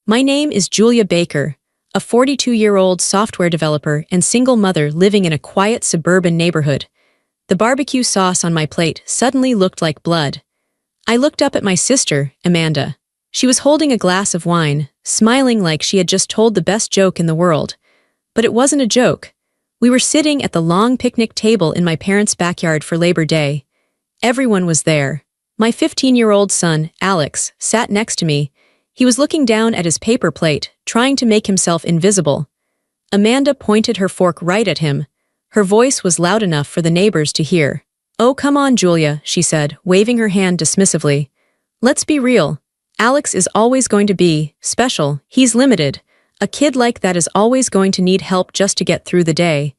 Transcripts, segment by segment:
My name is Julia Baker, a 42-year-old software developer and single mother living in a quiet suburban neighborhood. The barbecue sauce on my plate suddenly looked like blood. I looked up at my sister, Amanda. She was holding a glass of wine, smiling like she had just told the best joke in the world. But it wasn't a joke. We were sitting at the long picnic table in my parents' backyard for Labor Day. Everyone was there. My 15-year-old son, Alex, sat next to me. He was looking down at his paper plate, trying to make himself invisible. Amanda pointed her fork right at him. Her voice was loud enough for the neighbors to hear. "Oh, come on, Julia," she said, waving her hand dismissively. "Let's be real. Alex is always going to be special. He's limited. A kid like that is always going to need help just to get through the day."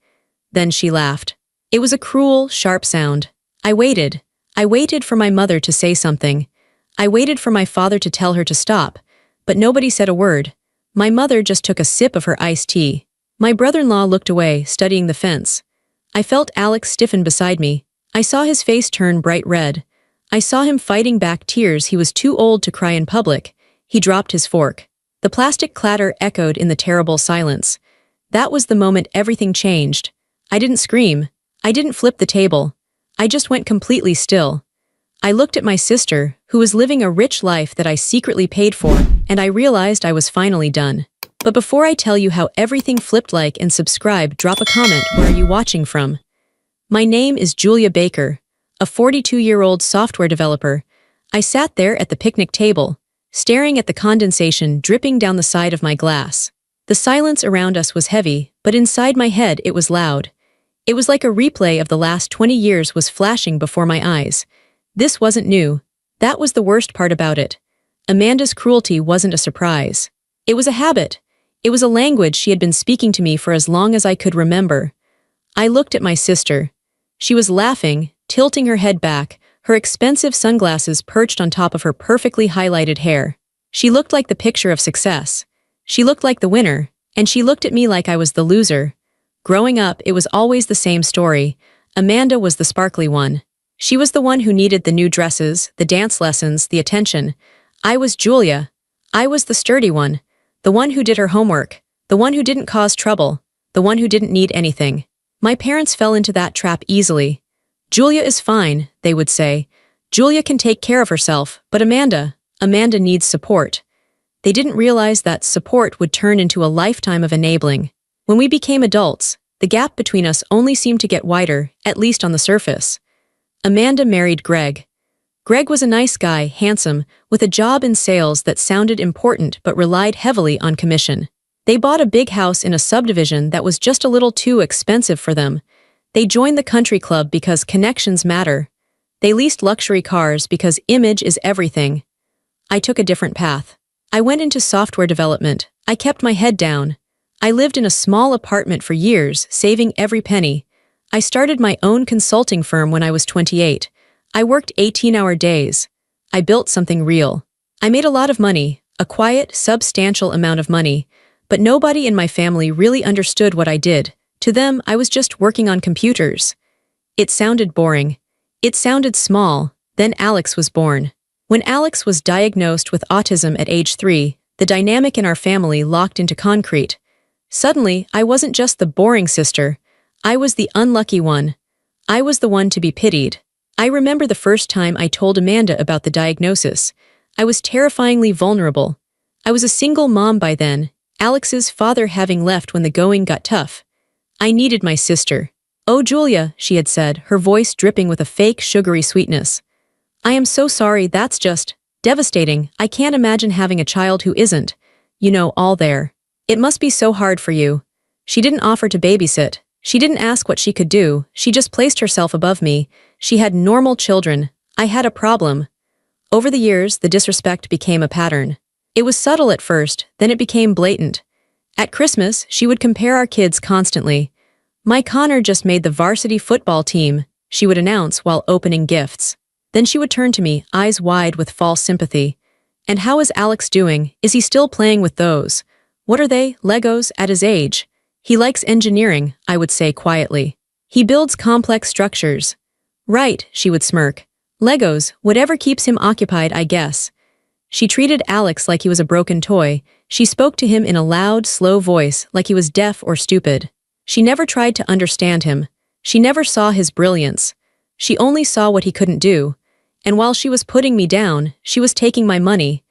Then she laughed. It was a cruel, sharp sound. I waited. I waited for my mother to say something. I waited for my father to tell her to stop, but nobody said a word. My mother just took a sip of her iced tea. My brother-in-law looked away, studying the fence. I felt Alex stiffen beside me. I saw his face turn bright red. I saw him fighting back tears. He was too old to cry in public. He dropped his fork. The plastic clatter echoed in the terrible silence. That was the moment everything changed. I didn't scream. I didn't flip the table. I just went completely still. I looked at my sister, who was living a rich life that I secretly paid for, and I realized I was finally done. But before I tell you how everything flipped, like and subscribe, drop a comment. Where are you watching from? My name is Julia Baker, a 42-year-old software developer. I sat there at the picnic table, staring at the condensation dripping down the side of my glass. The silence around us was heavy, but inside my head it was loud. It was like a replay of the last 20 years was flashing before my eyes. This wasn't new. That was the worst part about it. Amanda's cruelty wasn't a surprise. It was a habit. It was a language she had been speaking to me for as long as I could remember. I looked at my sister. She was laughing, tilting her head back, her expensive sunglasses perched on top of her perfectly highlighted hair. She looked like the picture of success. She looked like the winner, and she looked at me like I was the loser. Growing up, it was always the same story. Amanda was the sparkly one. She was the one who needed the new dresses, the dance lessons, the attention. I was Julia. I was the sturdy one, the one who did her homework, the one who didn't cause trouble, the one who didn't need anything. My parents fell into that trap easily. "Julia is fine," they would say. "Julia can take care of herself, but Amanda needs support." They didn't realize that support would turn into a lifetime of enabling. When we became adults, the gap between us only seemed to get wider, at least on the surface. Amanda married Greg. Greg was a nice guy, handsome, with a job in sales that sounded important but relied heavily on commission. They bought a big house in a subdivision that was just a little too expensive for them. They joined the country club because connections matter. They leased luxury cars because image is everything. I took a different path. I went into software development. I kept my head down. I lived in a small apartment for years, saving every penny. I started my own consulting firm when I was 28. I worked 18-hour days. I built something real. I made a lot of money, a quiet, substantial amount of money, but nobody in my family really understood what I did. To them, I was just working on computers. It sounded boring. It sounded small. Then Alex was born. When Alex was diagnosed with autism at age 3, the dynamic in our family locked into concrete. Suddenly, I wasn't just the boring sister. I was the unlucky one. I was the one to be pitied. I remember the first time I told Amanda about the diagnosis. I was terrifyingly vulnerable. I was a single mom by then, Alex's father having left when the going got tough. I needed my sister. "Oh, Julia," she had said, her voice dripping with a fake sugary sweetness. "I am so sorry, that's just devastating. I can't imagine having a child who isn't, all there. It must be so hard for you." She didn't offer to babysit. She didn't ask what she could do. She just placed herself above me. She had normal children. I had a problem. Over the years, the disrespect became a pattern. It was subtle at first, then it became blatant. At Christmas, she would compare our kids constantly. "My Connor just made the varsity football team," she would announce while opening gifts. Then she would turn to me, eyes wide with false sympathy. "And how is Alex doing? Is he still playing with those? What are they, Legos, at his age?" "He likes engineering," I would say quietly. "He builds complex structures." "Right," she would smirk. "Legos, whatever keeps him occupied, I guess." She treated Alex like he was a broken toy. She spoke to him in a loud, slow voice like he was deaf or stupid. She never tried to understand him. She never saw his brilliance. She only saw what he couldn't do. And while she was putting me down, she was taking my money.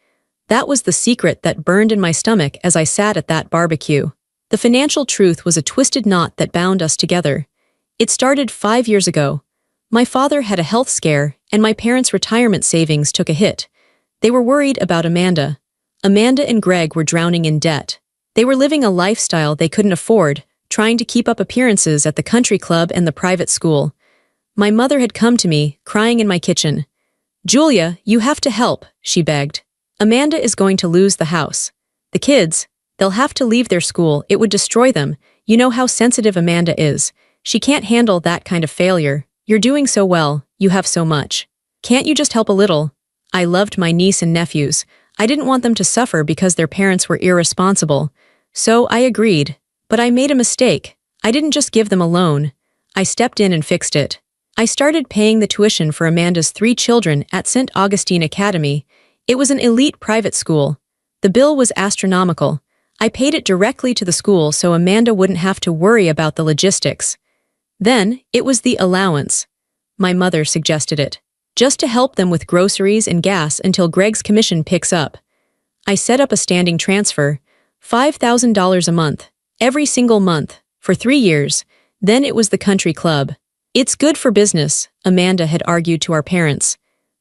That was the secret that burned in my stomach as I sat at that barbecue. The financial truth was a twisted knot that bound us together. It started 5 years ago. My father had a health scare, and my parents' retirement savings took a hit. They were worried about Amanda. Amanda and Greg were drowning in debt. They were living a lifestyle they couldn't afford, trying to keep up appearances at the country club and the private school. My mother had come to me, crying in my kitchen. "Julia, you have to help," she begged. "Amanda is going to lose the house. The kids, they'll have to leave their school, it would destroy them. You know how sensitive Amanda is. She can't handle that kind of failure. You're doing so well, you have so much. Can't you just help a little?" I loved my niece and nephews. I didn't want them to suffer because their parents were irresponsible. So I agreed. But I made a mistake. I didn't just give them a loan. I stepped in and fixed it. I started paying the tuition for Amanda's 3 children at St. Augustine Academy. It was an elite private school. The bill was astronomical. I paid it directly to the school so Amanda wouldn't have to worry about the logistics. Then, it was the allowance. My mother suggested it. Just to help them with groceries and gas until Greg's commission picks up. I set up a standing transfer, $5,000 a month, every single month, for 3 years. Then it was the country club. "It's good for business," Amanda had argued to our parents.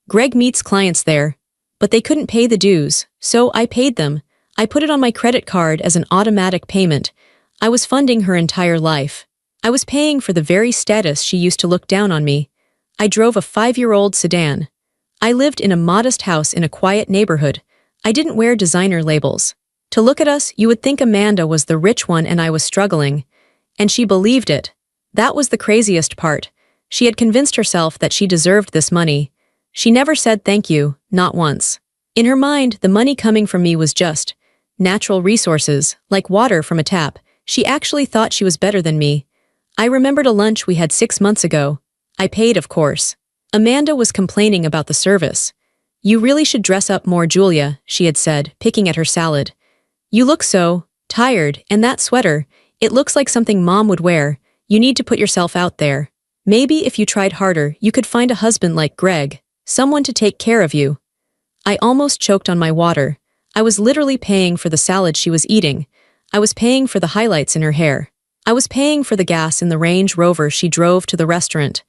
"Greg meets clients there." But they couldn't pay the dues, so I paid them. I put it on my credit card as an automatic payment. I was funding her entire life. I was paying for the very status she used to look down on me. I drove a 5-year-old sedan. I lived in a modest house in a quiet neighborhood. I didn't wear designer labels. To look at us, you would think Amanda was the rich one and I was struggling. And she believed it. That was the craziest part. She had convinced herself that she deserved this money. She never said thank you, not once. In her mind, the money coming from me was just natural resources, like water from a tap. She actually thought she was better than me. I remembered a lunch we had 6 months ago. I paid, of course. Amanda was complaining about the service. "You really should dress up more, Julia," she had said, picking at her salad. "You look so tired, and that sweater, it looks like something Mom would wear. You need to put yourself out there. Maybe if you tried harder, you could find a husband like Greg, someone to take care of you." I almost choked on my water. I was literally paying for the salad she was eating. I was paying for the highlights in her hair. I was paying for the gas in the Range Rover she drove to the restaurant.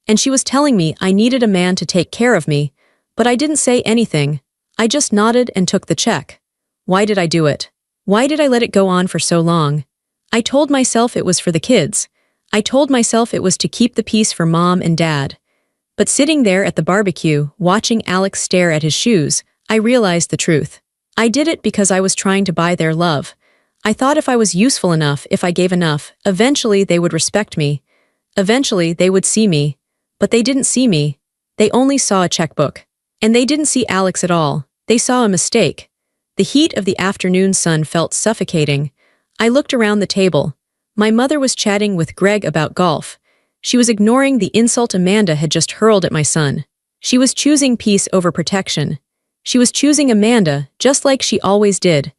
And she was telling me I needed a man to take care of me, but I didn't say anything. I just nodded and took the check. Why did I do it? Why did I let it go on for so long? I told myself it was for the kids. I told myself it was to keep the peace for Mom and Dad. But sitting there at the barbecue, watching Alex stare at his shoes, I realized the truth. I did it because I was trying to buy their love. I thought if I was useful enough, if I gave enough, eventually they would respect me. Eventually they would see me. But they didn't see me. They only saw a checkbook. And they didn't see Alex at all. They saw a mistake. The heat of the afternoon sun felt suffocating. I looked around the table. My mother was chatting with Greg about golf. She was ignoring the insult Amanda had just hurled at my son. She was choosing peace over protection. She was choosing Amanda, just like she always did.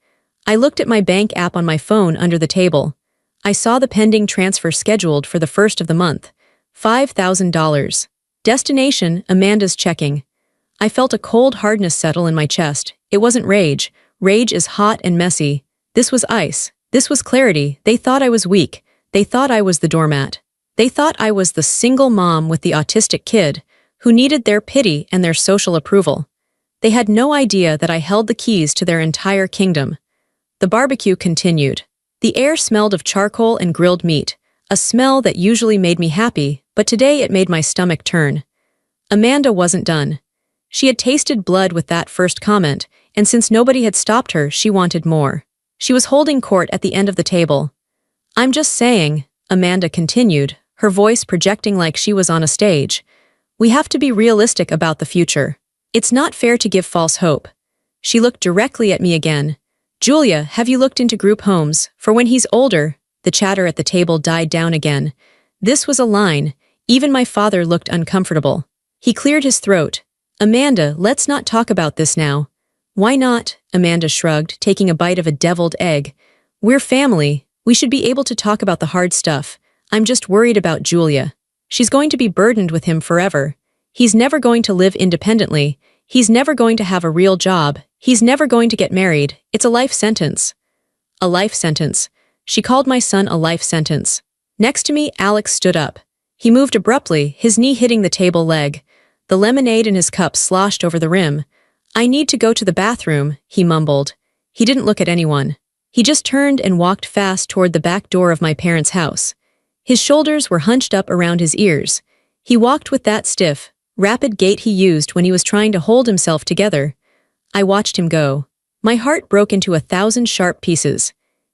I looked at my bank app on my phone under the table. I saw the pending transfer scheduled for the 1st of the month. $5,000. Destination, Amanda's checking. I felt a cold hardness settle in my chest. It wasn't rage. Rage is hot and messy. This was ice. This was clarity. They thought I was weak. They thought I was the doormat. They thought I was the single mom with the autistic kid who needed their pity and their social approval. They had no idea that I held the keys to their entire kingdom. The barbecue continued. The air smelled of charcoal and grilled meat, a smell that usually made me happy, but today it made my stomach turn. Amanda wasn't done. She had tasted blood with that first comment, and since nobody had stopped her, she wanted more. She was holding court at the end of the table. "I'm just saying," Amanda continued, her voice projecting like she was on a stage. "We have to be realistic about the future. It's not fair to give false hope." She looked directly at me again. "Julia, have you looked into group homes? For when he's older." The chatter at the table died down again. This was a line. Even my father looked uncomfortable. He cleared his throat. "Amanda, let's not talk about this now. Why not? Amanda shrugged, taking a bite of a deviled egg. We're family. We should be able to talk about the hard stuff. I'm just worried about Julia. She's going to be burdened with him forever. He's never going to live independently. He's never going to have a real job. He's never going to get married. It's a life sentence. A life sentence. She called my son a life sentence. Next to me, Alex stood up. He moved abruptly, his knee hitting the table leg. The lemonade in his cup sloshed over the rim. I need to go to the bathroom, he mumbled. He didn't look at anyone. He just turned and walked fast toward the back door of my parents' house. His shoulders were hunched up around his ears. He walked with that stiff, rapid gait he used when he was trying to hold himself together. I watched him go. My heart broke into 1,000 sharp pieces.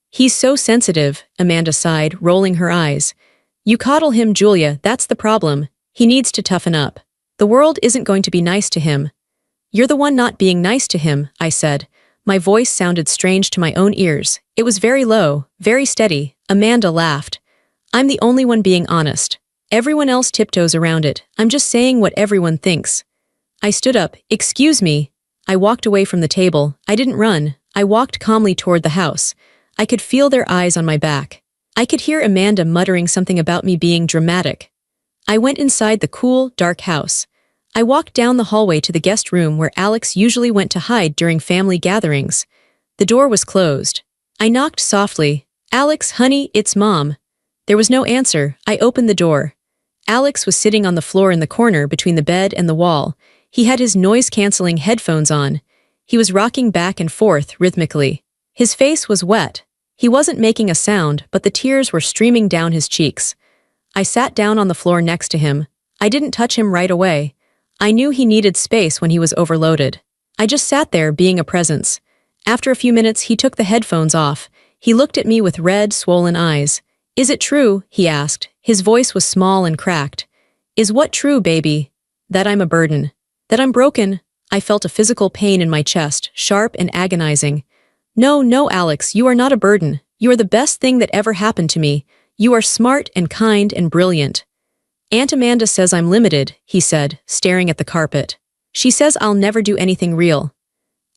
He's so sensitive, Amanda sighed, rolling her eyes. You coddle him, Julia, that's the problem. He needs to toughen up. The world isn't going to be nice to him. You're the one not being nice to him, I said. My voice sounded strange to my own ears. It was very low, very steady. Amanda laughed. I'm the only one being honest. Everyone else tiptoes around it. I'm just saying what everyone thinks. I stood up. Excuse me. I walked away from the table. I didn't run. I walked calmly toward the house. I could feel their eyes on my back. I could hear Amanda muttering something about me being dramatic. I went inside the cool, dark house. I walked down the hallway to the guest room where Alex usually went to hide during family gatherings. The door was closed. I knocked softly. Alex, honey, it's Mom. There was no answer. I opened the door. Alex was sitting on the floor in the corner between the bed and the wall. He had his noise-canceling headphones on. He was rocking back and forth rhythmically. His face was wet. He wasn't making a sound, but the tears were streaming down his cheeks. I sat down on the floor next to him. I didn't touch him right away. I knew he needed space when he was overloaded. I just sat there being a presence. After a few minutes, he took the headphones off. He looked at me with red, swollen eyes. Is it true? He asked. His voice was small and cracked. Is what true, baby? That I'm a burden. That I'm broken. I felt a physical pain in my chest, sharp and agonizing. No, Alex, you are not a burden. You are the best thing that ever happened to me. You are smart and kind and brilliant. Aunt Amanda says I'm limited, he said, staring at the carpet. She says I'll never do anything real.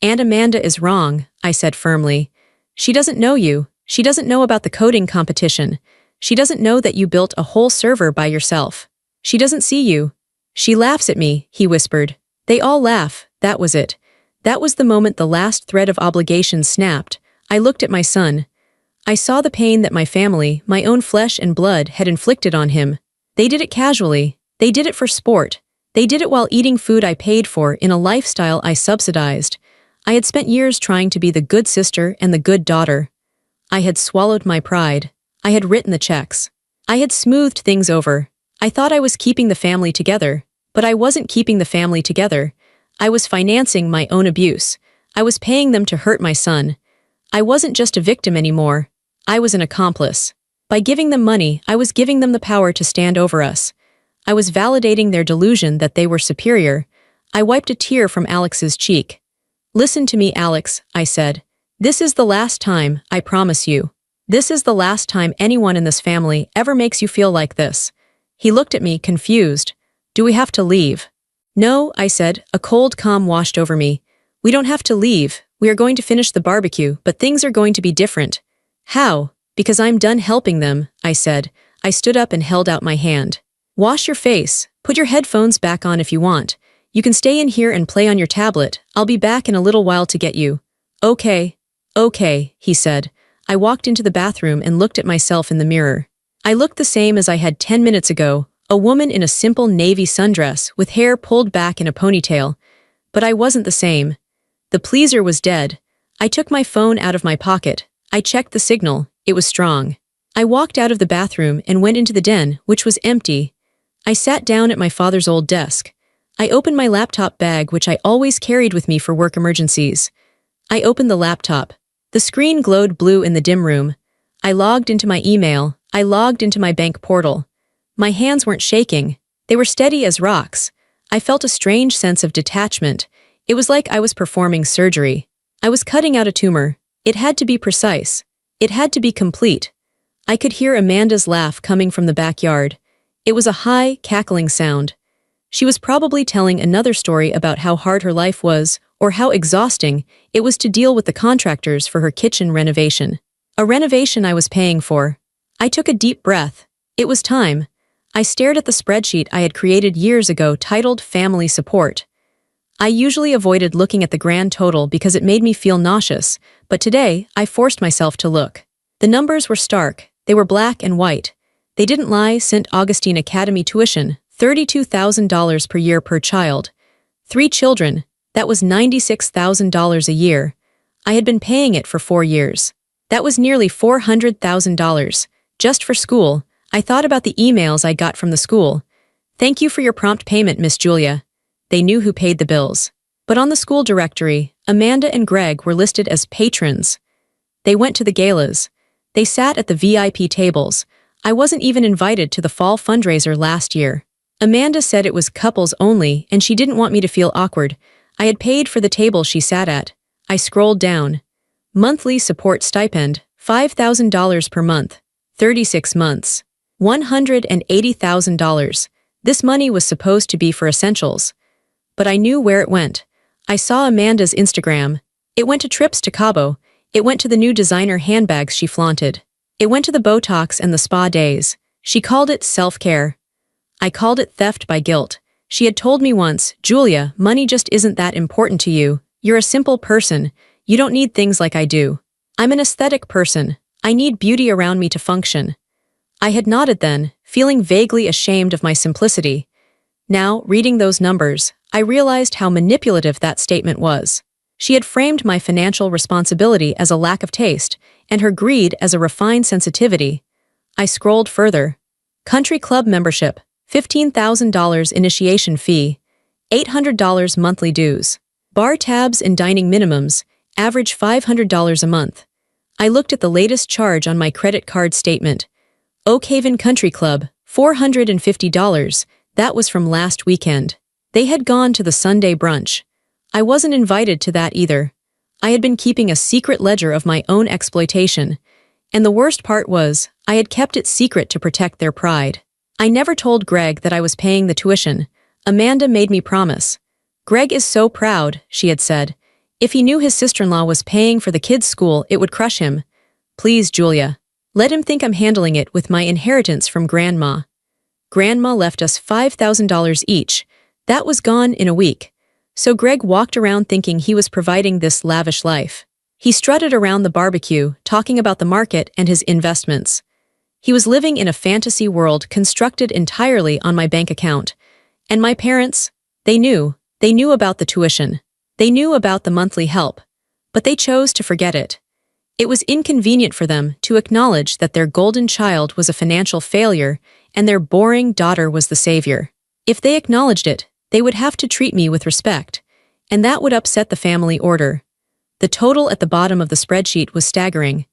Aunt Amanda is wrong, I said firmly. She doesn't know you. She doesn't know about the coding competition. She doesn't know that you built a whole server by yourself. She doesn't see you. She laughs at me, he whispered. They all laugh, that was it. That was the moment the last thread of obligation snapped. I looked at my son. I saw the pain that my family, my own flesh and blood, had inflicted on him. They did it casually. They did it for sport. They did it while eating food I paid for in a lifestyle I subsidized. I had spent years trying to be the good sister and the good daughter. I had swallowed my pride. I had written the checks. I had smoothed things over. I thought I was keeping the family together, but I wasn't keeping the family together. I was financing my own abuse. I was paying them to hurt my son. I wasn't just a victim anymore. I was an accomplice. By giving them money, I was giving them the power to stand over us. I was validating their delusion that they were superior. I wiped a tear from Alex's cheek. Listen to me, Alex, I said. This is the last time, I promise you. This is the last time anyone in this family ever makes you feel like this. He looked at me, confused. Do we have to leave? No, I said, a cold calm washed over me. We don't have to leave. We are going to finish the barbecue, but things are going to be different. How? Because I'm done helping them, I said. I stood up and held out my hand. Wash your face. Put your headphones back on if you want. You can stay in here and play on your tablet. I'll be back in a little while to get you. Okay, he said. I walked into the bathroom and looked at myself in the mirror. I looked the same as I had 10 minutes ago, a woman in a simple navy sundress with hair pulled back in a ponytail. But I wasn't the same. The pleaser was dead. I took my phone out of my pocket. I checked the signal. It was strong. I walked out of the bathroom and went into the den, which was empty. I sat down at my father's old desk. I opened my laptop bag, which I always carried with me for work emergencies. I opened the laptop. The screen glowed blue in the dim room. I logged into my email. I logged into my bank portal. My hands weren't shaking. They were steady as rocks. I felt a strange sense of detachment. It was like I was performing surgery. I was cutting out a tumor. It had to be precise. It had to be complete. I could hear Amanda's laugh coming from the backyard. It was a high, cackling sound. She was probably telling another story about how hard her life was, or how exhausting it was to deal with the contractors for her kitchen renovation. A renovation I was paying for. I took a deep breath. It was time. I stared at the spreadsheet I had created years ago titled Family Support. I usually avoided looking at the grand total because it made me feel nauseous, but today I forced myself to look. The numbers were stark. They were black and white. They didn't lie. St. Augustine Academy tuition, $32,000 per year per child. 3 children, that was $96,000 a year. I had been paying it for 4 years. That was nearly $400,000. Just for school. I thought about the emails I got from the school. Thank you for your prompt payment, Miss Julia. They knew who paid the bills. But on the school directory, Amanda and Greg were listed as patrons. They went to the galas. They sat at the VIP tables. I wasn't even invited to the fall fundraiser last year. Amanda said it was couples only and she didn't want me to feel awkward. I had paid for the table she sat at. I scrolled down. Monthly support stipend, $5,000 per month. 36 months. $180,000. This money was supposed to be for essentials. But I knew where it went. I saw Amanda's Instagram. It went to trips to Cabo. It went to the new designer handbags she flaunted. It went to the Botox and the spa days. She called it self-care. I called it theft by guilt. She had told me once, Julia, money just isn't that important to you. You're a simple person. You don't need things like I do. I'm an aesthetic person. I need beauty around me to function. I had nodded then, feeling vaguely ashamed of my simplicity. Now, reading those numbers, I realized how manipulative that statement was. She had framed my financial responsibility as a lack of taste, and her greed as a refined sensitivity. I scrolled further. Country club membership, $15,000 initiation fee, $800 monthly dues. Bar tabs and dining minimums, average $500 a month. I looked at the latest charge on my credit card statement. Oak Haven Country Club, $450. That was from last weekend. They had gone to the Sunday brunch. I wasn't invited to that either. I had been keeping a secret ledger of my own exploitation. And the worst part was, I had kept it secret to protect their pride. I never told Greg that I was paying the tuition. Amanda made me promise. Greg is so proud, she had said. If he knew his sister-in-law was paying for the kids' school, it would crush him. Please, Julia. Let him think I'm handling it with my inheritance from Grandma. Grandma left us $5,000 each. That was gone in a week. So Greg walked around thinking he was providing this lavish life. He strutted around the barbecue, talking about the market and his investments. He was living in a fantasy world constructed entirely on my bank account. And my parents, they knew about the tuition. They knew about the monthly help. But they chose to forget it. It was inconvenient for them to acknowledge that their golden child was a financial failure and their boring daughter was the savior. If they acknowledged it, they would have to treat me with respect, and that would upset the family order. The total at the bottom of the spreadsheet was staggering.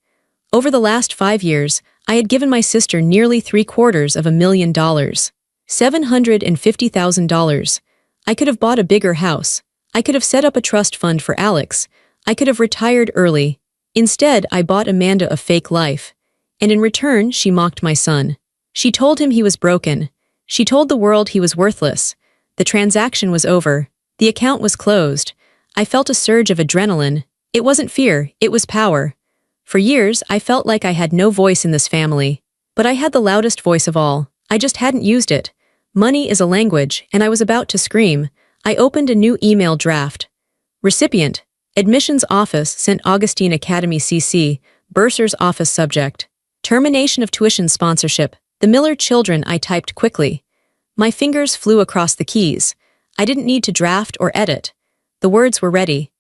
Over the last 5 years, I had given my sister nearly $750,000. $750,000. I could have bought a bigger house. I could have set up a trust fund for Alex. I could have retired early. Instead, I bought Amanda a fake life. And in return, she mocked my son. She told him he was broken. She told the world he was worthless. The transaction was over. The account was closed. I felt a surge of adrenaline. It wasn't fear, it was power. For years, I felt like I had no voice in this family. But I had the loudest voice of all. I just hadn't used it. Money is a language, and I was about to scream. I opened a new email draft. Recipient, Admissions Office, St. Augustine Academy CC, Bursar's Office Subject. Termination of tuition sponsorship. The Miller children. I typed quickly. My fingers flew across the keys. I didn't need to draft or edit. The words were ready.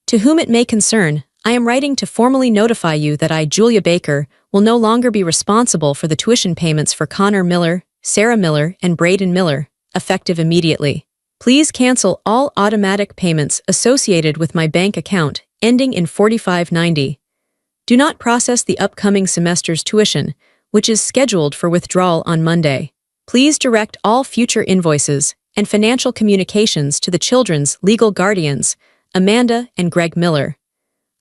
To whom it may concern, I am writing to formally notify you that I, Julia Baker, will no longer be responsible for the tuition payments for Connor Miller, Sarah Miller, and Braden Miller, effective immediately. Please cancel all automatic payments associated with my bank account, ending in 4590. Do not process the upcoming semester's tuition, which is scheduled for withdrawal on Monday. Please direct all future invoices and financial communications to the children's legal guardians, Amanda and Greg Miller.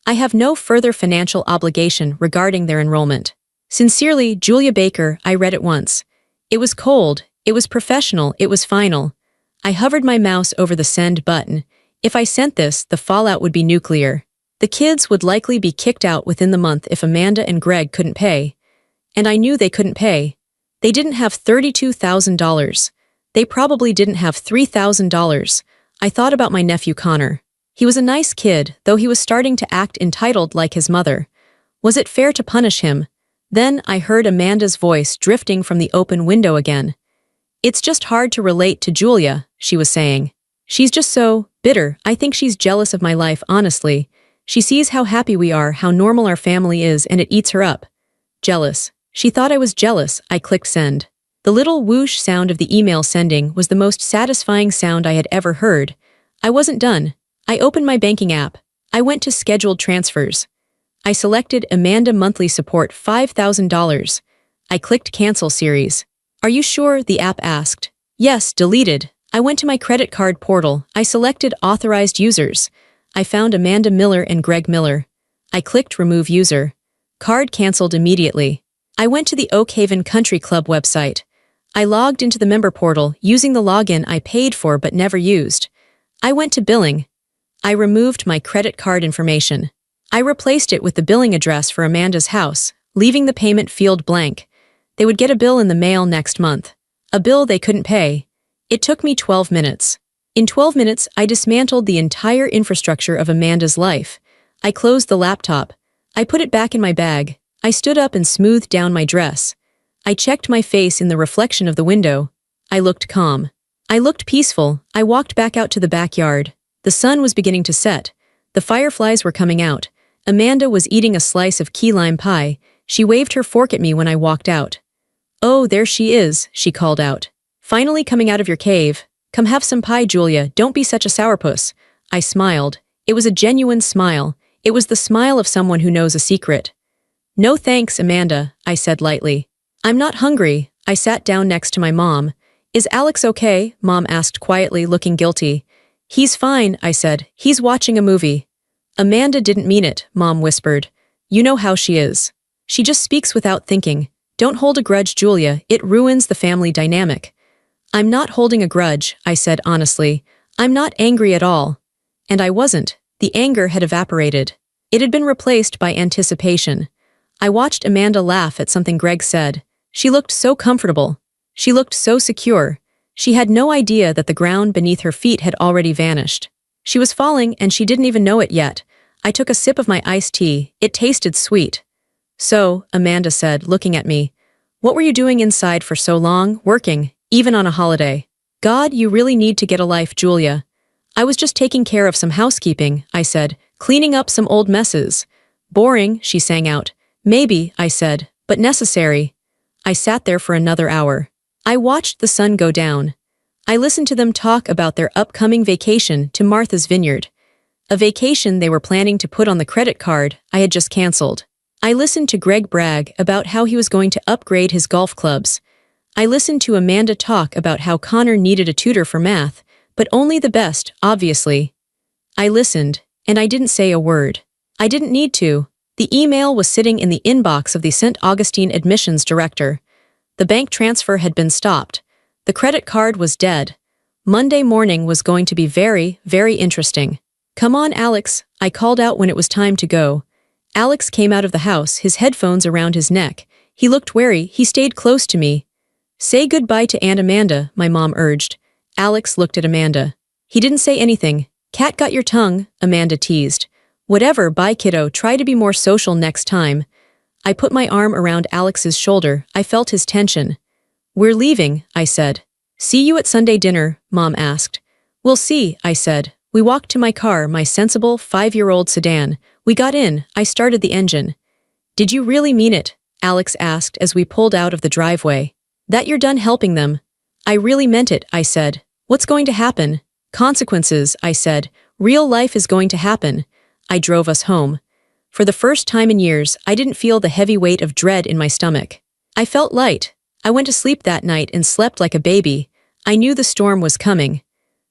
I have no further financial obligation regarding their enrollment. Sincerely, Julia Baker. I read it once. It was cold, it was professional, it was final. I hovered my mouse over the send button. If I sent this, the fallout would be nuclear. The kids would likely be kicked out within the month if Amanda and Greg couldn't pay. And I knew they couldn't pay. They didn't have $32,000. They probably didn't have $3,000. I thought about my nephew Connor. He was a nice kid, though he was starting to act entitled like his mother. Was it fair to punish him? Then I heard Amanda's voice drifting from the open window again. It's just hard to relate to Julia, she was saying. She's just so bitter. I think she's jealous of my life, honestly. She sees how happy we are, how normal our family is, and it eats her up. Jealous. She thought I was jealous. I clicked send. The little whoosh sound of the email sending was the most satisfying sound I had ever heard. I wasn't done. I opened my banking app. I went to scheduled transfers. I selected Amanda monthly support $5,000. I clicked cancel series. Are you sure? The app asked. Yes, deleted. I went to my credit card portal. I selected authorized users. I found Amanda Miller and Greg Miller. I clicked remove user. Card canceled immediately. I went to the Oak Haven Country Club website. I logged into the member portal using the login I paid for but never used. I went to billing. I removed my credit card information. I replaced it with the billing address for Amanda's house, leaving the payment field blank. They would get a bill in the mail next month. A bill they couldn't pay. It took me 12 minutes. In 12 minutes, I dismantled the entire infrastructure of Amanda's life. I closed the laptop. I put it back in my bag. I stood up and smoothed down my dress. I checked my face in the reflection of the window. I looked calm. I looked peaceful. I walked back out to the backyard. The sun was beginning to set. The fireflies were coming out. Amanda was eating a slice of key lime pie. She waved her fork at me when I walked out. Oh, there she is, she called out. Finally coming out of your cave. Come have some pie, Julia. Don't be such a sourpuss. I smiled. It was a genuine smile. It was the smile of someone who knows a secret. No thanks, Amanda, I said lightly. I'm not hungry. I sat down next to my mom. Is Alex okay? Mom asked quietly, looking guilty. He's fine, I said. He's watching a movie. Amanda didn't mean it, Mom whispered. You know how she is. She just speaks without thinking. Don't hold a grudge, Julia. It ruins the family dynamic. I'm not holding a grudge, I said honestly. I'm not angry at all. And I wasn't. The anger had evaporated. It had been replaced by anticipation. I watched Amanda laugh at something Greg said. She looked so comfortable. She looked so secure. She had no idea that the ground beneath her feet had already vanished. She was falling and she didn't even know it yet. I took a sip of my iced tea. It tasted sweet. So, Amanda said, looking at me, what were you doing inside for so long, working, even on a holiday? God, you really need to get a life, Julia. I was just taking care of some housekeeping, I said, cleaning up some old messes. Boring, she sang out. Maybe, I said, but necessary. I sat there for another hour. I watched the sun go down. I listened to them talk about their upcoming vacation to Martha's Vineyard. A vacation they were planning to put on the credit card I had just canceled. I listened to Greg brag about how he was going to upgrade his golf clubs. I listened to Amanda talk about how Connor needed a tutor for math, but only the best, obviously. I listened, and I didn't say a word. I didn't need to. The email was sitting in the inbox of the St. Augustine admissions director. The bank transfer had been stopped. The credit card was dead. Monday morning was going to be very, very interesting. Come on, Alex, I called out when it was time to go. Alex came out of the house, his headphones around his neck. He looked wary. He stayed close to me. Say goodbye to Aunt Amanda, my mom urged. Alex looked at Amanda. He didn't say anything. Cat got your tongue, Amanda teased. Whatever, bye kiddo, try to be more social next time. I put my arm around Alex's shoulder. I felt his tension. We're leaving, I said. See you at Sunday dinner, Mom asked. We'll see, I said. We walked to my car, my sensible 5-year-old sedan. We got in. I started the engine. Did you really mean it? Alex asked as we pulled out of the driveway. That you're done helping them? I really meant it, I said. What's going to happen? Consequences, I said. Real life is going to happen. I drove us home. For the first time in years, I didn't feel the heavy weight of dread in my stomach. I felt light. I went to sleep that night and slept like a baby. I knew the storm was coming.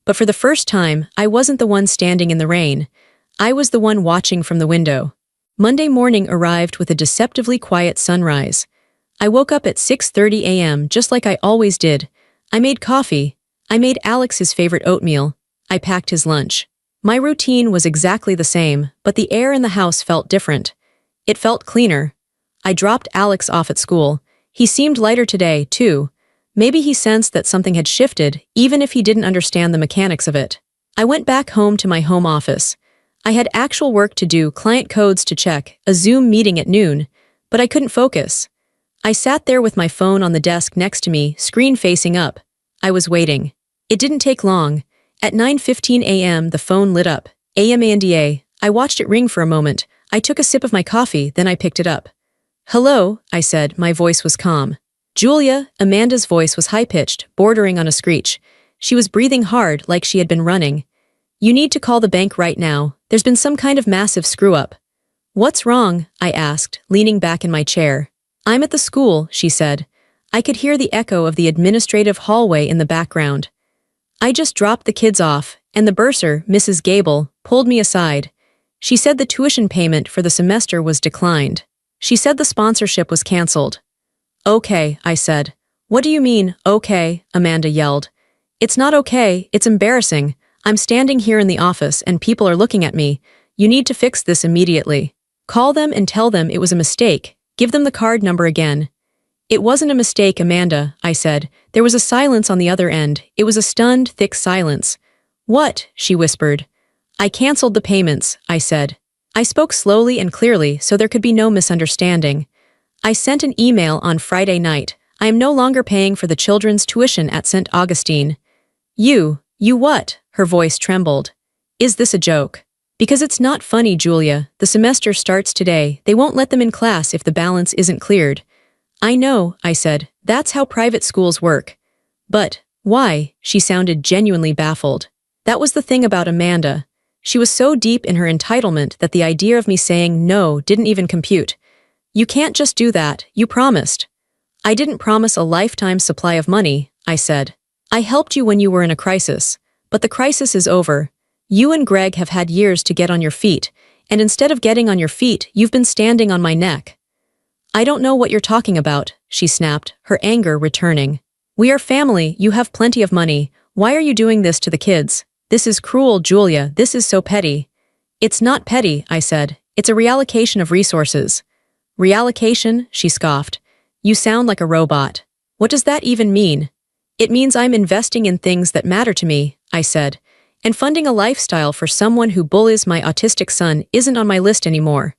But for the first time, I wasn't the one standing in the rain. I was the one watching from the window. Monday morning arrived with a deceptively quiet sunrise. I woke up at 6:30 a.m. just like I always did. I made coffee. I made Alex his favorite oatmeal. I packed his lunch. My routine was exactly the same, but the air in the house felt different. It felt cleaner. I dropped Alex off at school. He seemed lighter today, too. Maybe he sensed that something had shifted, even if he didn't understand the mechanics of it. I went back home to my home office. I had actual work to do, client codes to check, a Zoom meeting at noon, but I couldn't focus. I sat there with my phone on the desk next to me, screen facing up. I was waiting. It didn't take long. At 9:15 a.m. the phone lit up. AMANDA. I watched it ring for a moment. I took a sip of my coffee, then I picked it up. "Hello," I said, my voice was calm. "Julia," Amanda's voice was high-pitched, bordering on a screech. She was breathing hard, like she had been running. "You need to call the bank right now. There's been some kind of massive screw-up." "What's wrong?" I asked, leaning back in my chair. "I'm at the school," she said. I could hear the echo of the administrative hallway in the background. "I just dropped the kids off, and the bursar, Mrs. Gable, pulled me aside. She said the tuition payment for the semester was declined. She said the sponsorship was canceled." "Okay," I said. "What do you mean, okay?" Amanda yelled. "It's not okay, it's embarrassing. I'm standing here in the office and people are looking at me. You need to fix this immediately. Call them and tell them it was a mistake. Give them the card number again." "It wasn't a mistake, Amanda," I said. There was a silence on the other end. It was a stunned, thick silence. "What?" she whispered. "I canceled the payments," I said. I spoke slowly and clearly so there could be no misunderstanding. "I sent an email on Friday night. I am no longer paying for the children's tuition at St. Augustine." You what?" Her voice trembled. "Is this a joke?" "Because it's not funny, Julia. The semester starts today. They won't let them in class if the balance isn't cleared." "I know," I said. "That's how private schools work." "But why?" She sounded genuinely baffled. That was the thing about Amanda. She was so deep in her entitlement that the idea of me saying no didn't even compute. "You can't just do that, you promised." "I didn't promise a lifetime supply of money," I said. "I helped you when you were in a crisis. But the crisis is over. You and Greg have had years to get on your feet, and instead of getting on your feet, you've been standing on my neck." "I don't know what you're talking about," she snapped, her anger returning. "We are family, you have plenty of money. Why are you doing this to the kids? This is cruel, Julia, this is so petty." "It's not petty," I said. "It's a reallocation of resources." "Reallocation?" she scoffed. "You sound like a robot. What does that even mean?" "It means I'm investing in things that matter to me," I said. "And funding a lifestyle for someone who bullies my autistic son isn't on my list anymore."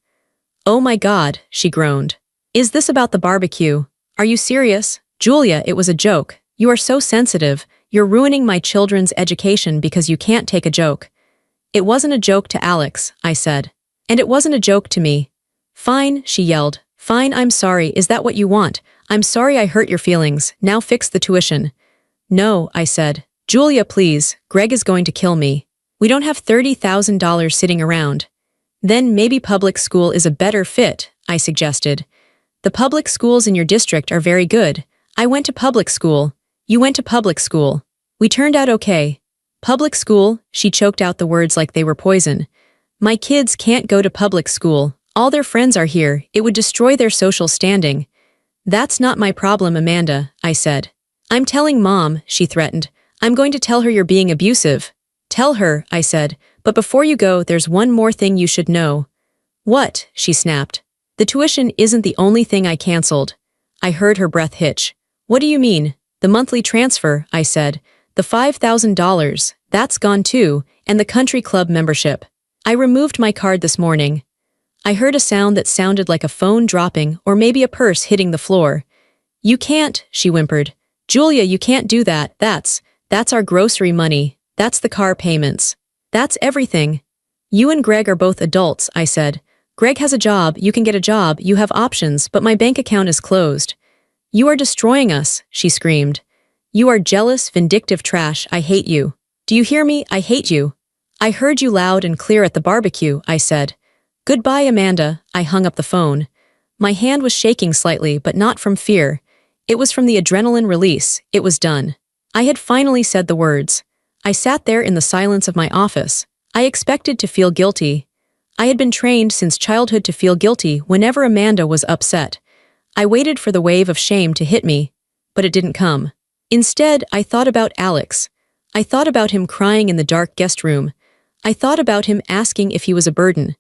"Oh my God," she groaned. "Is this about the barbecue? Are you serious?" "Julia, it was a joke. You are so sensitive. You're ruining my children's education because you can't take a joke." "It wasn't a joke to Alex," I said. "And it wasn't a joke to me." "Fine," she yelled. "Fine, I'm sorry. Is that what you want? I'm sorry I hurt your feelings. Now fix the tuition." "No," I said. "Julia, please. Greg is going to kill me. We don't have $30,000 sitting around." "Then maybe public school is a better fit," I suggested. "The public schools in your district are very good. I went to public school. You went to public school. We turned out okay." "Public school?" She choked out the words like they were poison. "My kids can't go to public school. All their friends are here. It would destroy their social standing." "That's not my problem, Amanda," I said. "I'm telling Mom," she threatened. "I'm going to tell her you're being abusive." "Tell her," I said. "But before you go, there's one more thing you should know." "What?" she snapped. "The tuition isn't the only thing I canceled." I heard her breath hitch. "What do you mean?" "The monthly transfer," I said. "The $5,000, that's gone too, and the country club membership. I removed my card this morning." I heard a sound that sounded like a phone dropping or maybe a purse hitting the floor. "You can't," she whimpered. "Julia, you can't do that. That's our grocery money. That's the car payments. That's everything." "You and Greg are both adults," I said. "Greg has a job, you can get a job, you have options, but my bank account is closed." "You are destroying us," she screamed. "You are jealous, vindictive trash. I hate you. Do you hear me? I hate you." "I heard you loud and clear at the barbecue," I said. "Goodbye, Amanda." I hung up the phone. My hand was shaking slightly, but not from fear. It was from the adrenaline release. It was done. I had finally said the words. I sat there in the silence of my office. I expected to feel guilty. I had been trained since childhood to feel guilty whenever Amanda was upset. I waited for the wave of shame to hit me, but it didn't come. Instead, I thought about Alex. I thought about him crying in the dark guest room. I thought about him asking if he was a burden.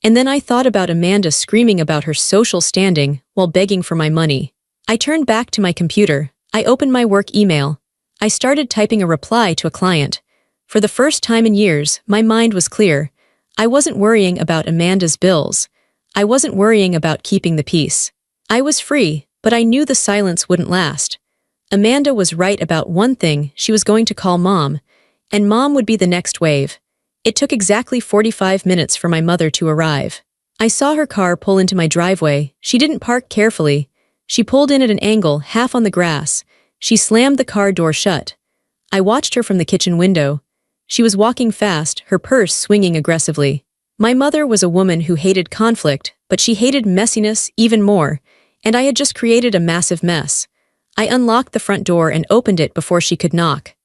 And then I thought about Amanda screaming about her social standing while begging for my money. I turned back to my computer. I opened my work email. I started typing a reply to a client. For the first time in years, my mind was clear. I wasn't worrying about Amanda's bills. I wasn't worrying about keeping the peace. I was free, but I knew the silence wouldn't last. Amanda was right about one thing: she was going to call Mom, and Mom would be the next wave. It took exactly 45 minutes for my mother to arrive. I saw her car pull into my driveway. She didn't park carefully. She pulled in at an angle, half on the grass. She slammed the car door shut. I watched her from the kitchen window. She was walking fast, her purse swinging aggressively. My mother was a woman who hated conflict, but she hated messiness even more, and I had just created a massive mess. I unlocked the front door and opened it before she could knock.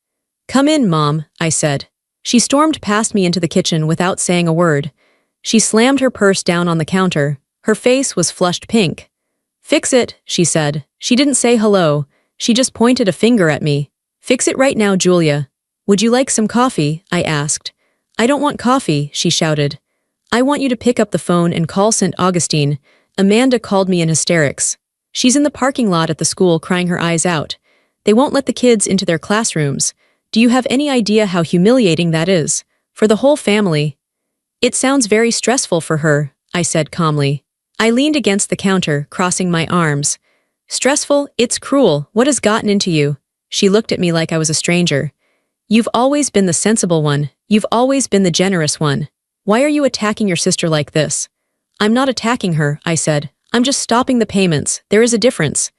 "Come in, Mom," I said. She stormed past me into the kitchen without saying a word. She slammed her purse down on the counter. Her face was flushed pink. "Fix it," she said. She didn't say hello. She just pointed a finger at me. "Fix it right now, Julia." "Would you like some coffee?" I asked. "I don't want coffee," she shouted. "I want you to pick up the phone and call St. Augustine." Amanda called me in hysterics. "She's in the parking lot at the school crying her eyes out. They won't let the kids into their classrooms. Do you have any idea how humiliating that is? For the whole family." "It sounds very stressful for her," I said calmly. I leaned against the counter, crossing my arms. "Stressful? It's cruel. What has gotten into you?" She looked at me like I was a stranger. "You've always been the sensible one. You've always been the generous one. Why are you attacking your sister like this?" "I'm not attacking her," I said. "I'm just stopping the payments. There is a difference."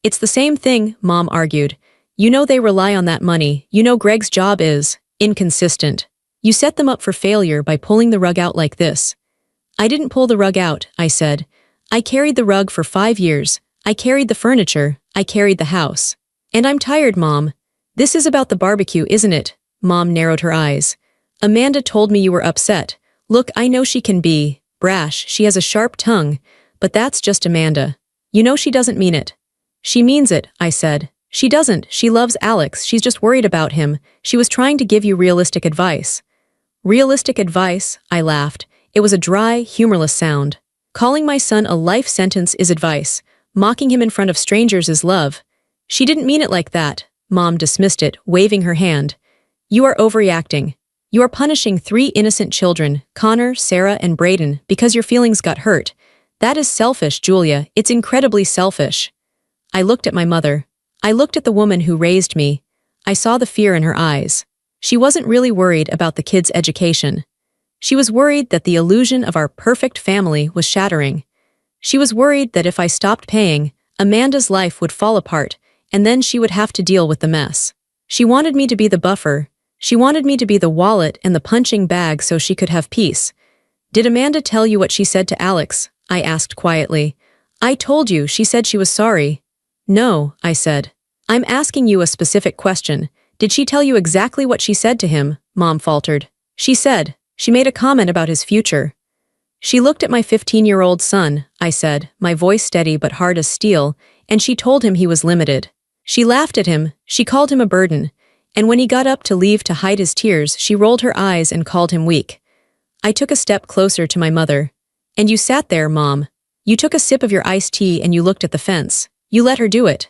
"It's the same thing," Mom argued. "You know they rely on that money. You know Greg's job is inconsistent. You set them up for failure by pulling the rug out like this." "I didn't pull the rug out," I said. "I carried the rug for 5 years. I carried the furniture. I carried the house. And I'm tired, Mom." "This is about the barbecue, isn't it?" Mom narrowed her eyes. "Amanda told me you were upset. Look, I know she can be brash. She has a sharp tongue. But that's just Amanda. You know she doesn't mean it." "She means it," I said. "She doesn't. She loves Alex. She's just worried about him. She was trying to give you realistic advice." "Realistic advice?" I laughed. It was a dry, humorless sound. "Calling my son a life sentence is advice. Mocking him in front of strangers is love." "She didn't mean it like that." Mom dismissed it, waving her hand. "You are overreacting. You are punishing 3 innocent children, Connor, Sarah, and Brayden, because your feelings got hurt. That is selfish, Julia. It's incredibly selfish." I looked at my mother. I looked at the woman who raised me. I saw the fear in her eyes. She wasn't really worried about the kids' education. She was worried that the illusion of our perfect family was shattering. She was worried that if I stopped paying, Amanda's life would fall apart, and then she would have to deal with the mess. She wanted me to be the buffer. She wanted me to be the wallet and the punching bag so she could have peace. "Did Amanda tell you what she said to Alex?" I asked quietly. "I told you, she said she was sorry." "No," I said. "I'm asking you a specific question. Did she tell you exactly what she said to him?" Mom faltered. She made a comment about his future." "She looked at my 15-year-old son," I said, my voice steady but hard as steel, "and she told him he was limited. She laughed at him, she called him a burden, and when he got up to leave to hide his tears, she rolled her eyes and called him weak." I took a step closer to my mother. "And you sat there, Mom. You took a sip of your iced tea and you looked at the fence. You let her do it."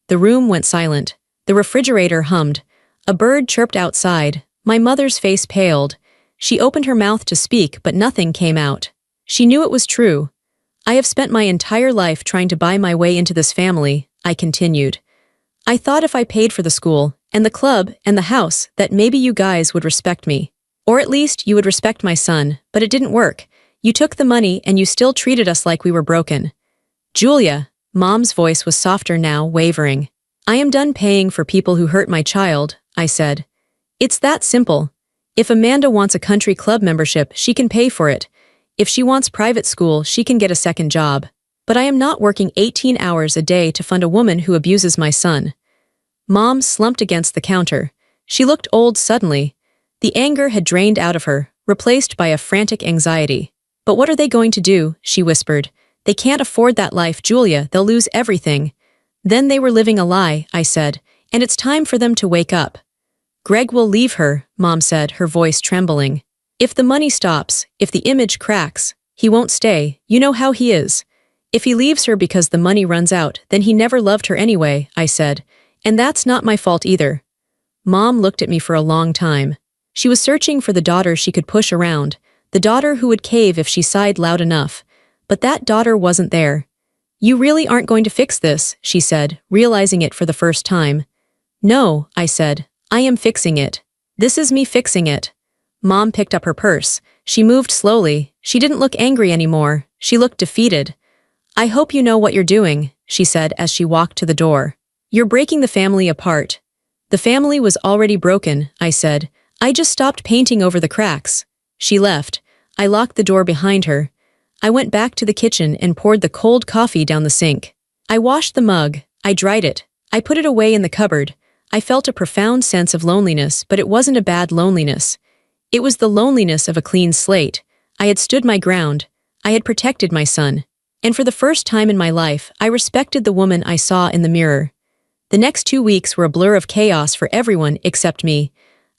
The room went silent. The refrigerator hummed. A bird chirped outside. My mother's face paled. She opened her mouth to speak, but nothing came out. She knew it was true. "I have spent my entire life trying to buy my way into this family," I continued. "I thought if I paid for the school, and the club, and the house, that maybe you guys would respect me. Or at least you would respect my son, but it didn't work. You took the money and you still treated us like we were broken." "Julia," Mom's voice was softer now, wavering. "I am done paying for people who hurt my child," I said. "It's that simple. If Amanda wants a country club membership, she can pay for it. If she wants private school, she can get a second job. But I am not working 18 hours a day to fund a woman who abuses my son." Mom slumped against the counter. She looked old suddenly. The anger had drained out of her, replaced by a frantic anxiety. "But what are they going to do?" she whispered. "They can't afford that life, Julia. They'll lose everything." "Then they were living a lie," I said, "and it's time for them to wake up." Greg will leave her, Mom said, her voice trembling. If the money stops, if the image cracks, he won't stay, you know how he is. If he leaves her because the money runs out, then he never loved her anyway, I said. And that's not my fault either. Mom looked at me for a long time. She was searching for the daughter she could push around, the daughter who would cave if she sighed loud enough. But that daughter wasn't there. You really aren't going to fix this, she said, realizing it for the first time. No, I said. I am fixing it. This is me fixing it. Mom picked up her purse. She moved slowly. She didn't look angry anymore. She looked defeated. I hope you know what you're doing, she said as she walked to the door. You're breaking the family apart. The family was already broken, I said. I just stopped painting over the cracks. She left. I locked the door behind her. I went back to the kitchen and poured the cold coffee down the sink. I washed the mug. I dried it. I put it away in the cupboard. I felt a profound sense of loneliness, but it wasn't a bad loneliness. It was the loneliness of a clean slate. I had stood my ground. I had protected my son. And for the first time in my life, I respected the woman I saw in the mirror. The next 2 weeks were a blur of chaos for everyone except me.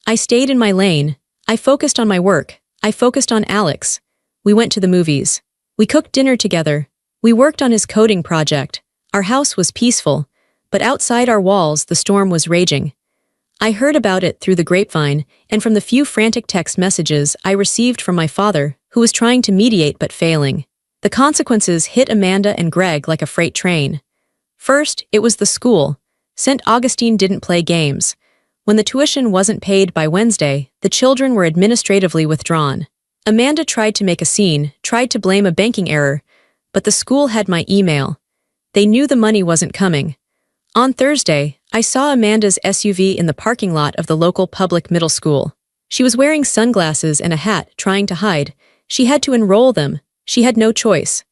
I stayed in my lane. I focused on my work. I focused on Alex. We went to the movies. We cooked dinner together. We worked on his coding project. Our house was peaceful. But outside our walls, the storm was raging. I heard about it through the grapevine and from the few frantic text messages I received from my father, who was trying to mediate but failing. The consequences hit Amanda and Greg like a freight train. First, it was the school. St. Augustine didn't play games. When the tuition wasn't paid by Wednesday, the children were administratively withdrawn. Amanda tried to make a scene, tried to blame a banking error, but the school had my email. They knew the money wasn't coming. On Thursday, I saw Amanda's SUV in the parking lot of the local public middle school. She was wearing sunglasses and a hat, trying to hide. She had to enroll them. She had no choice.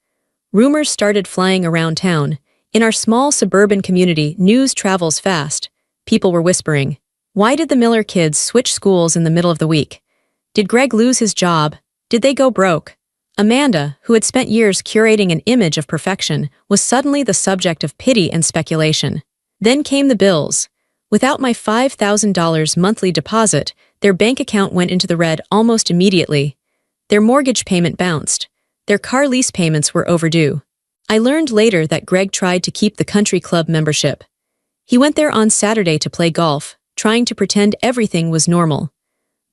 Rumors started flying around town. In our small suburban community, news travels fast. People were whispering, why did the Miller kids switch schools in the middle of the week? Did Greg lose his job? Did they go broke? Amanda, who had spent years curating an image of perfection, was suddenly the subject of pity and speculation. Then came the bills. Without my $5,000 monthly deposit, their bank account went into the red almost immediately. Their mortgage payment bounced. Their car lease payments were overdue. I learned later that Greg tried to keep the country club membership. He went there on Saturday to play golf, trying to pretend everything was normal.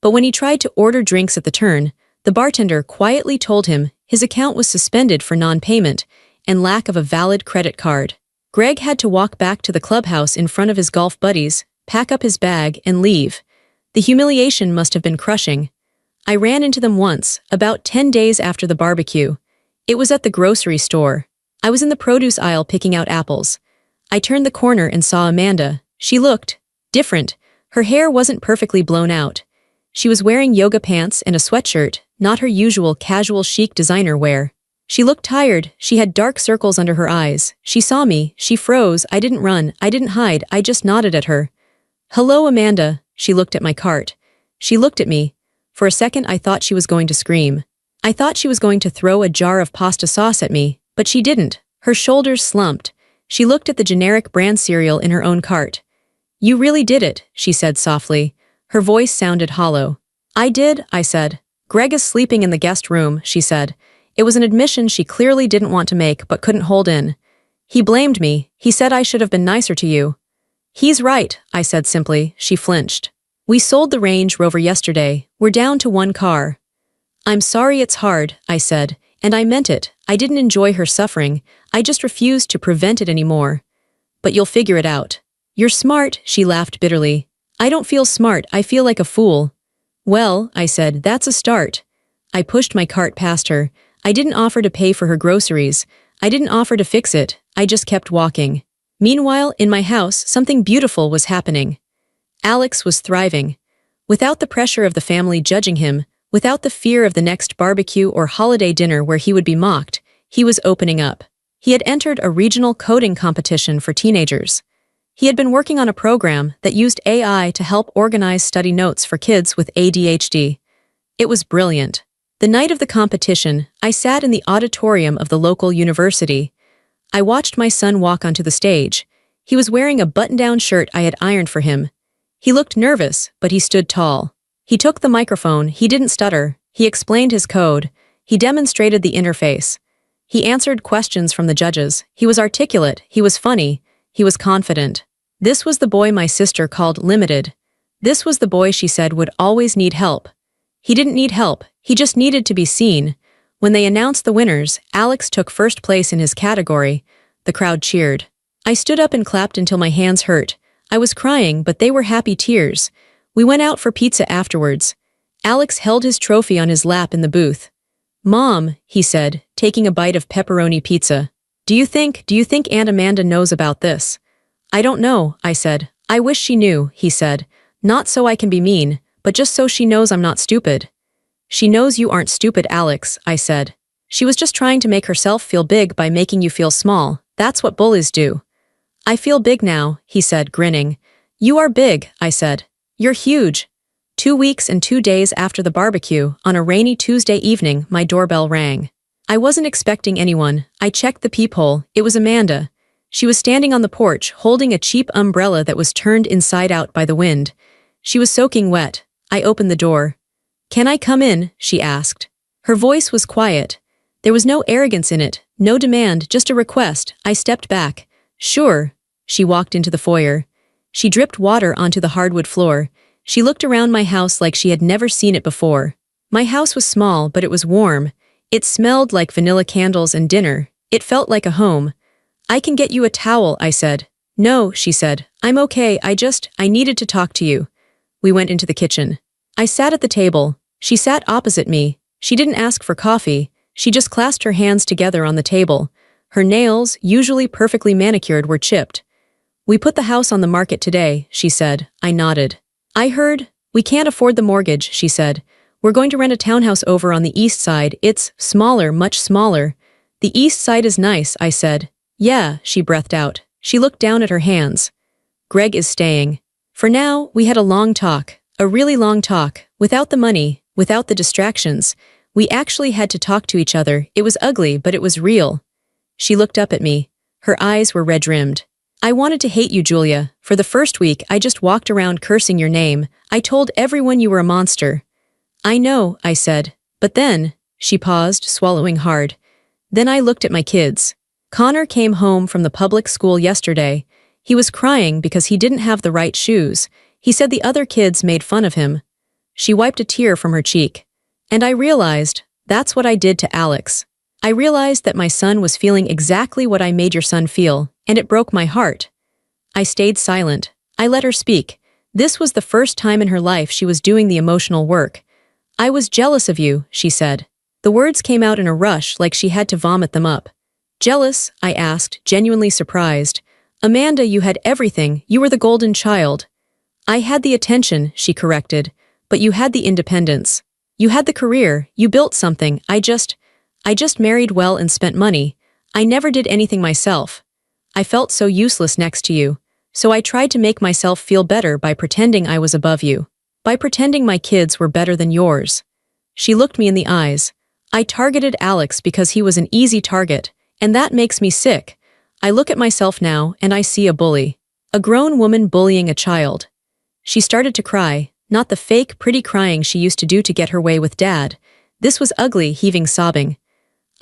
But when he tried to order drinks at the turn, the bartender quietly told him his account was suspended for non-payment and lack of a valid credit card. Greg had to walk back to the clubhouse in front of his golf buddies, pack up his bag, and leave. The humiliation must have been crushing. I ran into them once, about 10 days after the barbecue. It was at the grocery store. I was in the produce aisle picking out apples. I turned the corner and saw Amanda. She looked different. Her hair wasn't perfectly blown out. She was wearing yoga pants and a sweatshirt, not her usual casual chic designer wear. She looked tired. She had dark circles under her eyes. She saw me. She froze. I didn't run. I didn't hide. I just nodded at her. Hello, Amanda. She looked at my cart. She looked at me. For a second, I thought she was going to scream. I thought she was going to throw a jar of pasta sauce at me, but she didn't. Her shoulders slumped. She looked at the generic brand cereal in her own cart. You really did it, she said softly. Her voice sounded hollow. I did, I said. Greg is sleeping in the guest room, she said. It was an admission she clearly didn't want to make but couldn't hold in. He blamed me. He said I should have been nicer to you. He's right, I said simply. She flinched. We sold the Range Rover yesterday. We're down to 1 car. I'm sorry it's hard, I said, and I meant it. I didn't enjoy her suffering. I just refused to prevent it anymore. But you'll figure it out. You're smart, she laughed bitterly. I don't feel smart, I feel like a fool. Well, I said, that's a start. I pushed my cart past her. I didn't offer to pay for her groceries. I didn't offer to fix it. I just kept walking. Meanwhile, in my house, something beautiful was happening. Alex was thriving. Without the pressure of the family judging him, without the fear of the next barbecue or holiday dinner where he would be mocked, he was opening up. He had entered a regional coding competition for teenagers. He had been working on a program that used AI to help organize study notes for kids with ADHD. It was brilliant. The night of the competition, I sat in the auditorium of the local university. I watched my son walk onto the stage. He was wearing a button-down shirt I had ironed for him. He looked nervous, but he stood tall. He took the microphone, he didn't stutter, he explained his code, he demonstrated the interface. He answered questions from the judges, he was articulate, he was funny, he was confident. This was the boy my sister called limited. This was the boy she said would always need help. He didn't need help, he just needed to be seen. When they announced the winners, Alex took first place in his category. The crowd cheered. I stood up and clapped until my hands hurt. I was crying, but they were happy tears. We went out for pizza afterwards. Alex held his trophy on his lap in the booth. "Mom," he said, taking a bite of pepperoni pizza. Do you think Aunt Amanda knows about this?" "I don't know," I said. "I wish she knew," he said. "Not so I can be mean, but just so she knows I'm not stupid." "She knows you aren't stupid, Alex," I said. "She was just trying to make herself feel big by making you feel small. That's what bullies do." "I feel big now," he said, grinning. "You are big," I said. "You're huge." 2 weeks and 2 days after the barbecue, on a rainy Tuesday evening, my doorbell rang. I wasn't expecting anyone. I checked the peephole. It was Amanda. She was standing on the porch, holding a cheap umbrella that was turned inside out by the wind. She was soaking wet. I opened the door. "Can I come in?" she asked. Her voice was quiet. There was no arrogance in it, no demand, just a request. I stepped back. "Sure." She walked into the foyer. She dripped water onto the hardwood floor. She looked around my house like she had never seen it before. My house was small, but it was warm. It smelled like vanilla candles and dinner. It felt like a home. "I can get you a towel," I said. "No," she said. "I'm okay, I needed to talk to you." We went into the kitchen. I sat at the table. She sat opposite me. She didn't ask for coffee. She just clasped her hands together on the table. Her nails, usually perfectly manicured, were chipped. "We put the house on the market today," she said. I nodded. "I heard. We can't afford the mortgage," she said. "We're going to rent a townhouse over on the east side. It's smaller, much smaller." "The east side is nice," I said. "Yeah," she breathed out. She looked down at her hands. "Greg is staying." For now, we had a long talk. A really long talk. Without the money, without the distractions. We actually had to talk to each other. It was ugly, but it was real. She looked up at me. Her eyes were red-rimmed. "I wanted to hate you, Julia. For the first week, I just walked around cursing your name. I told everyone you were a monster." "I know," I said. "But then," she paused, swallowing hard. "Then I looked at my kids. Connor came home from the public school yesterday. He was crying because he didn't have the right shoes. He said the other kids made fun of him." She wiped a tear from her cheek. "And I realized, that's what I did to Alex. I realized that my son was feeling exactly what I made your son feel, and it broke my heart." I stayed silent. I let her speak. This was the first time in her life she was doing the emotional work. "I was jealous of you," she said. The words came out in a rush, like she had to vomit them up. "Jealous?" I asked, genuinely surprised. "Amanda, you had everything. You were the golden child." "I had the attention," she corrected. "But you had the independence. You had the career. You built something. I just married well and spent money. I never did anything myself. I felt so useless next to you. So I tried to make myself feel better by pretending I was above you. By pretending my kids were better than yours." She looked me in the eyes. "I targeted Alex because he was an easy target, and that makes me sick. I look at myself now and I see a bully. A grown woman bullying a child." She started to cry, not the fake, pretty crying she used to do to get her way with Dad. This was ugly, heaving sobbing.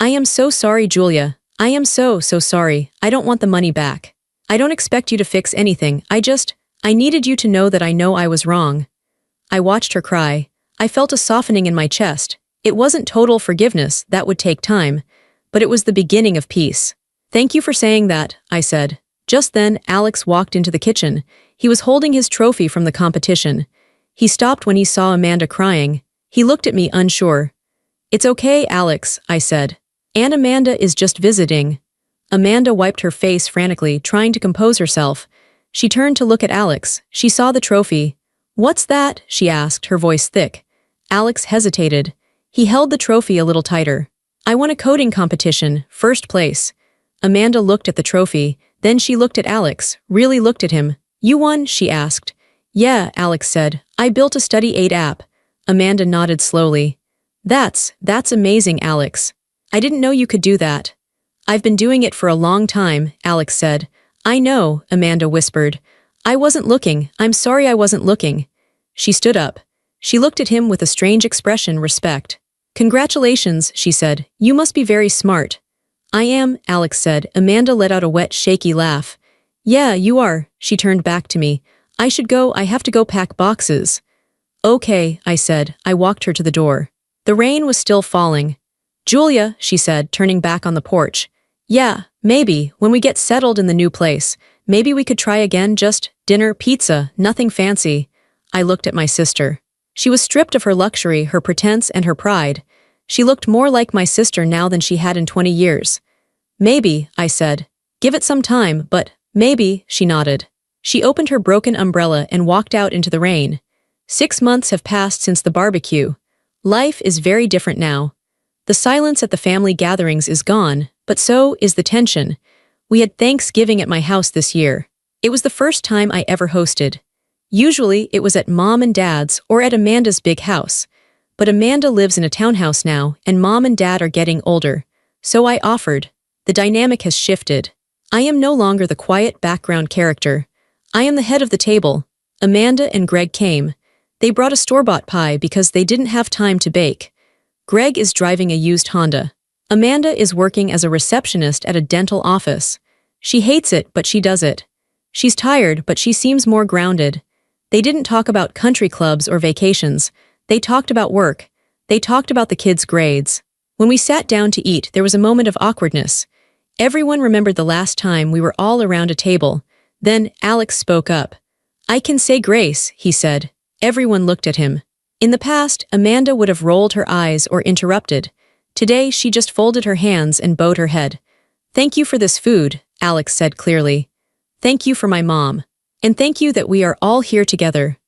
"I am so sorry, Julia. I am so sorry. I don't want the money back. I don't expect you to fix anything. I needed you to know that I know I was wrong." I watched her cry. I felt a softening in my chest. It wasn't total forgiveness, that would take time. But it was the beginning of peace. "Thank you for saying that," I said. Just then, Alex walked into the kitchen. He was holding his trophy from the competition. He stopped when he saw Amanda crying. He looked at me unsure. "It's okay, Alex," I said. "Aunt Amanda is just visiting." Amanda wiped her face frantically, trying to compose herself. She turned to look at Alex. She saw the trophy. "What's that?" she asked, her voice thick. Alex hesitated. He held the trophy a little tighter. "I won a coding competition, first place." Amanda looked at the trophy. Then she looked at Alex, really looked at him. "You won?" she asked. "Yeah," Alex said. "I built a study aid app." Amanda nodded slowly. That's amazing, Alex. I didn't know you could do that." "I've been doing it for a long time," Alex said. "I know," Amanda whispered. I wasn't looking. I'm sorry I wasn't looking. She stood up. She looked at him with a strange expression, respect. Congratulations, she said. You must be very smart. I am, Alex said. Amanda let out a wet, shaky laugh. Yeah, you are, she turned back to me. I should go, I have to go pack boxes. Okay, I said. I walked her to the door. The rain was still falling. Julia, she said, turning back on the porch. Yeah, maybe, when we get settled in the new place, maybe we could try again, just dinner, pizza, nothing fancy. I looked at my sister. She was stripped of her luxury, her pretense, and her pride. She looked more like my sister now than she had in 20 years. Maybe, I said. Give it some time, but maybe, she nodded. She opened her broken umbrella and walked out into the rain. 6 months have passed since the barbecue. Life is very different now. The silence at the family gatherings is gone, but so is the tension. We had Thanksgiving at my house this year. It was the first time I ever hosted. Usually, it was at Mom and Dad's or at Amanda's big house. But Amanda lives in a townhouse now, and Mom and Dad are getting older. So I offered. The dynamic has shifted. I am no longer the quiet background character. I am the head of the table. Amanda and Greg came. They brought a store-bought pie because they didn't have time to bake. Greg is driving a used Honda. Amanda is working as a receptionist at a dental office. She hates it, but she does it. She's tired, but she seems more grounded. They didn't talk about country clubs or vacations. They talked about work. They talked about the kids' grades. When we sat down to eat, there was a moment of awkwardness. Everyone remembered the last time we were all around a table. Then Alex spoke up. I can say grace, he said. Everyone looked at him. In the past, Amanda would have rolled her eyes or interrupted. Today, she just folded her hands and bowed her head. Thank you for this food, Alex said clearly. Thank you for my mom. And thank you that we are all here together.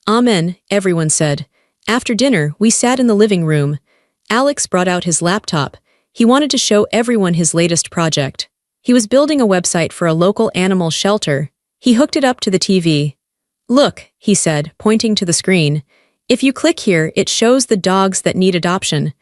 Amen, everyone said. After dinner, we sat in the living room. Alex brought out his laptop. He wanted to show everyone his latest project. He was building a website for a local animal shelter. He hooked it up to the TV. Look, he said, pointing to the screen. If you click here, it shows the dogs that need adoption.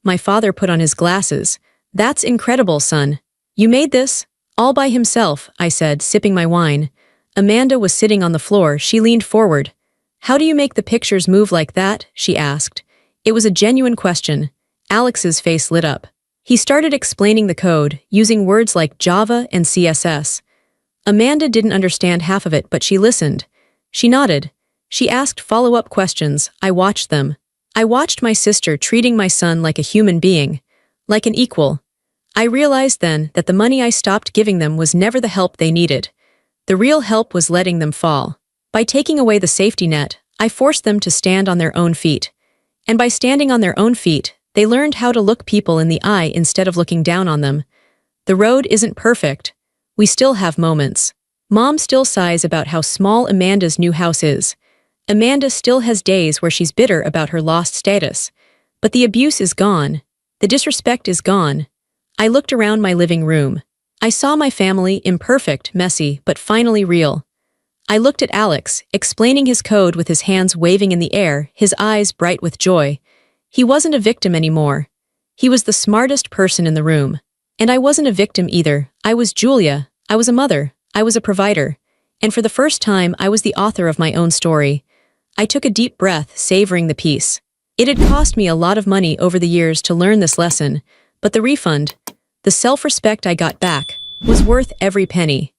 My father put on his glasses. That's incredible, son. You made this? All by himself, I said, sipping my wine. Amanda was sitting on the floor. She leaned forward. How do you make the pictures move like that? She asked. It was a genuine question. Alex's face lit up. He started explaining the code, using words like Java and CSS. Amanda didn't understand half of it, but she listened. She nodded. She asked follow-up questions. I watched them. I watched my sister treating my son like a human being, like an equal. I realized then that the money I stopped giving them was never the help they needed. The real help was letting them fall. By taking away the safety net, I forced them to stand on their own feet. And by standing on their own feet, they learned how to look people in the eye instead of looking down on them. The road isn't perfect. We still have moments. Mom still sighs about how small Amanda's new house is. Amanda still has days where she's bitter about her lost status. But the abuse is gone. The disrespect is gone. I looked around my living room. I saw my family, imperfect, messy, but finally real. I looked at Alex, explaining his code with his hands waving in the air, his eyes bright with joy. He wasn't a victim anymore. He was the smartest person in the room. And I wasn't a victim either. I was Julia. I was a mother. I was a provider. And for the first time, I was the author of my own story. I took a deep breath, savoring the peace. It had cost me a lot of money over the years to learn this lesson, but the refund, the self-respect I got back, was worth every penny.